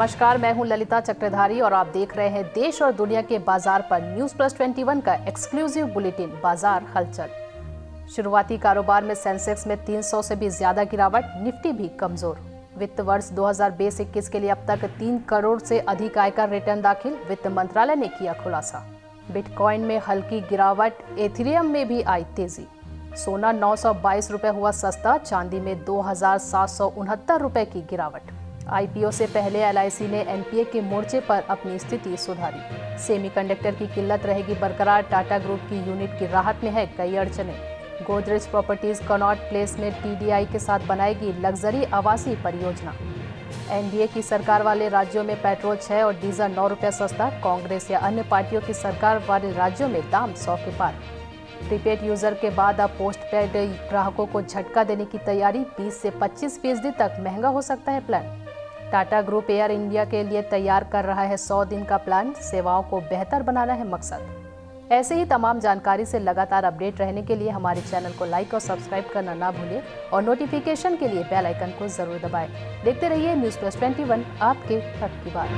नमस्कार, मैं हूं ललिता चक्रधारी और आप देख रहे हैं देश और दुनिया के बाजार पर न्यूज प्लस 21 का एक्सक्लूसिव बुलेटिन बाजार हलचल। शुरुआती कारोबार में सेंसेक्स में 300 से भी ज्यादा गिरावट, निफ्टी भी कमजोर। वित्त वर्ष 2020-21 के लिए अब तक 3 करोड़ से अधिक आयकर रिटर्न दाखिल, वित्त मंत्रालय ने किया खुलासा। बिटकॉइन में हल्की गिरावट, एथेरियम में भी आई तेजी। सोना 922 रुपए हुआ सस्ता, चांदी में 2769 रुपए की गिरावट। आईपीओ से पहले एलआईसी ने एनपीए के मोर्चे पर अपनी स्थिति सुधारी। सेमीकंडक्टर की किल्लत रहेगी बरकरार, टाटा ग्रुप की यूनिट की राहत में है कई अड़चने। गोदरेज प्रॉपर्टीज कनॉट प्लेस में टीडीआई के साथ बनाएगी लग्जरी आवासीय परियोजना। एनडीए की सरकार वाले राज्यों में पेट्रोल 6 और डीजल 9 रुपये सस्ता, कांग्रेस या अन्य पार्टियों की सरकार वाले राज्यों में दाम 100 के पार। प्रीपेड यूजर के बाद अब पोस्ट पेड ग्राहकों को झटका देने की तैयारी, 20 से 25% तक महंगा हो सकता है plan. Tata group air India के लिए तैयार कर रहा है 100 दिन का प्लान, सेवाओं को बेहतर बनाना है मकसद। ऐसे ही तमाम जानकारी से लगातार अपडेट रहने के लिए हमारे चैनल को लाइक और सब्सक्राइब करना ना भूलिए और नोटिफिकेशन के लिए बेल आइकन को जरूर दबाएं। देखते रहिए न्यूज़ प्लस 21, आपके हक की बात।